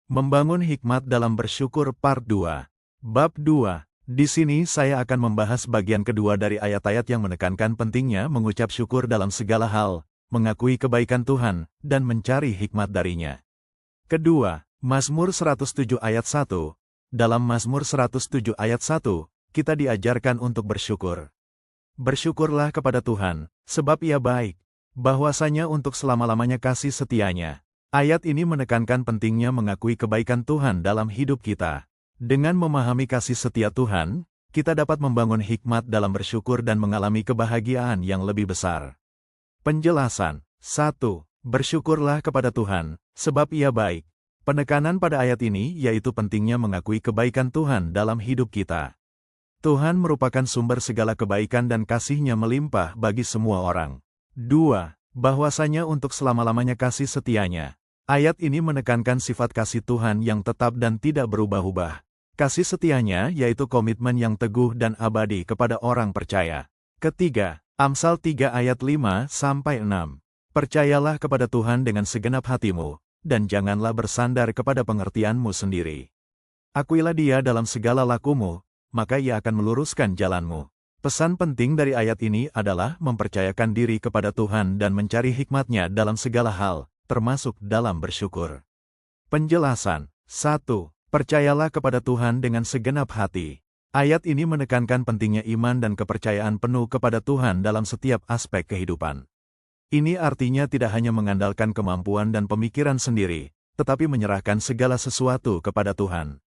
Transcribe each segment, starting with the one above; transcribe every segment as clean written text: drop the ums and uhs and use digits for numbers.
Membangun hikmat dalam bersyukur Part 2. Bab 2. Di sini saya akan membahas bagian kedua dari ayat-ayat yang menekankan pentingnya mengucap syukur dalam segala hal, mengakui kebaikan Tuhan, dan mencari hikmat darinya. Kedua, Mazmur 107 ayat 1. Dalam Mazmur 107 ayat 1, kita diajarkan untuk bersyukur. Bersyukurlah kepada Tuhan, sebab Ia baik, bahwasanya untuk selama-lamanya kasih setianya. Ayat ini menekankan pentingnya mengakui kebaikan Tuhan dalam hidup kita. Dengan memahami kasih setia Tuhan, kita dapat membangun hikmat dalam bersyukur dan mengalami kebahagiaan yang lebih besar. Penjelasan 1. Bersyukurlah kepada Tuhan, sebab Ia baik. Penekanan pada ayat ini yaitu pentingnya mengakui kebaikan Tuhan dalam hidup kita. Tuhan merupakan sumber segala kebaikan dan kasih-Nya melimpah bagi semua orang. 2. Bahwasanya untuk selama-lamanya kasih setianya. Ayat ini menekankan sifat kasih Tuhan yang tetap dan tidak berubah-ubah. Kasih setianya yaitu komitmen yang teguh dan abadi kepada orang percaya. Ketiga, Amsal 3 ayat 5-6. Percayalah kepada Tuhan dengan segenap hatimu, dan janganlah bersandar kepada pengertianmu sendiri. Akuilah Dia dalam segala lakumu, maka Ia akan meluruskan jalanmu. Pesan penting dari ayat ini adalah mempercayakan diri kepada Tuhan dan mencari hikmat-Nya dalam segala hal, termasuk dalam bersyukur. Penjelasan 1. Percayalah kepada Tuhan dengan segenap hati. Ayat ini menekankan pentingnya iman dan kepercayaan penuh kepada Tuhan dalam setiap aspek kehidupan. Ini artinya tidak hanya mengandalkan kemampuan dan pemikiran sendiri, tetapi menyerahkan segala sesuatu kepada Tuhan.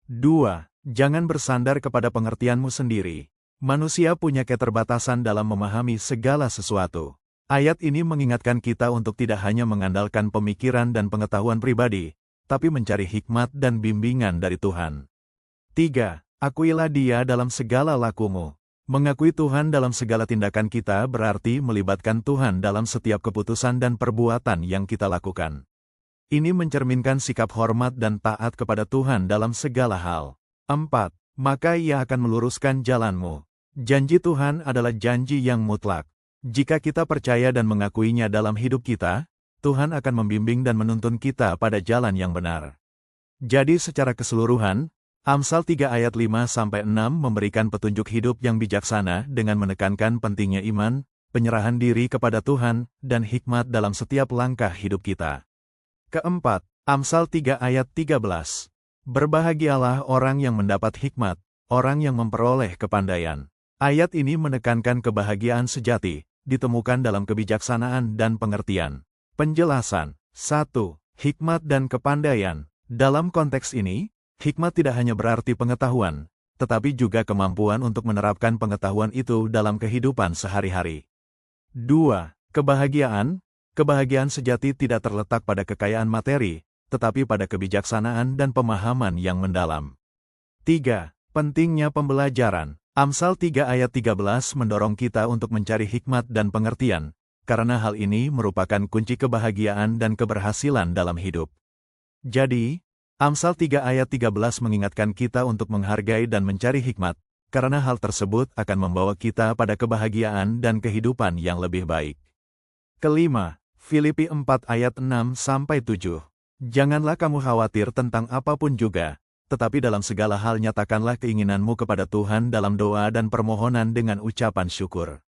2. Jangan bersandar kepada pengertianmu sendiri. Manusia punya keterbatasan dalam memahami segala sesuatu. Ayat ini mengingatkan kita untuk tidak hanya mengandalkan pemikiran dan pengetahuan pribadi, tapi mencari hikmat dan bimbingan dari Tuhan. 3. Akuilah Dia dalam segala lakumu. Mengakui Tuhan dalam segala tindakan kita berarti melibatkan Tuhan dalam setiap keputusan dan perbuatan yang kita lakukan. Ini mencerminkan sikap hormat dan taat kepada Tuhan dalam segala hal. 4. Maka Ia akan meluruskan jalanmu. Janji Tuhan adalah janji yang mutlak. Jika kita percaya dan mengakuinya dalam hidup kita, Tuhan akan membimbing dan menuntun kita pada jalan yang benar. Jadi secara keseluruhan, Amsal 3 ayat 5-6 memberikan petunjuk hidup yang bijaksana dengan menekankan pentingnya iman, penyerahan diri kepada Tuhan, dan hikmat dalam setiap langkah hidup kita. Keempat, Amsal 3 ayat 13. Berbahagialah orang yang mendapat hikmat, orang yang memperoleh kepandaian. Ayat ini menekankan kebahagiaan sejati, ditemukan dalam kebijaksanaan dan pengertian. Penjelasan 1. Hikmat dan kepandaian. Dalam konteks ini, hikmat tidak hanya berarti pengetahuan, tetapi juga kemampuan untuk menerapkan pengetahuan itu dalam kehidupan sehari-hari. 2. Kebahagiaan. Kebahagiaan sejati tidak terletak pada kekayaan materi, tetapi pada kebijaksanaan dan pemahaman yang mendalam. 3. Pentingnya pembelajaran. Amsal 3 ayat 13 mendorong kita untuk mencari hikmat dan pengertian, karena hal ini merupakan kunci kebahagiaan dan keberhasilan dalam hidup. Jadi, Amsal 3 ayat 13 mengingatkan kita untuk menghargai dan mencari hikmat, karena hal tersebut akan membawa kita pada kebahagiaan dan kehidupan yang lebih baik. Kelima, Filipi 4 ayat 6-7. Janganlah kamu khawatir tentang apapun juga, tetapi dalam segala hal nyatakanlah keinginanmu kepada Tuhan dalam doa dan permohonan dengan ucapan syukur.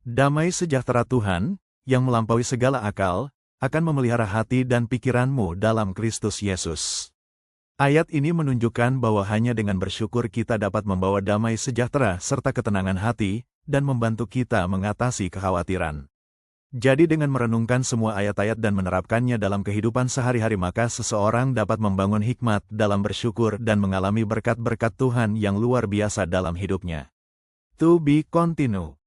Damai sejahtera Tuhan, yang melampaui segala akal, akan memelihara hati dan pikiranmu dalam Kristus Yesus. Ayat ini menunjukkan bahwa hanya dengan bersyukur kita dapat membawa damai sejahtera serta ketenangan hati, dan membantu kita mengatasi kekhawatiran. Jadi dengan merenungkan semua ayat-ayat dan menerapkannya dalam kehidupan sehari-hari maka seseorang dapat membangun hikmat dalam bersyukur dan mengalami berkat-berkat Tuhan yang luar biasa dalam hidupnya. To be continue.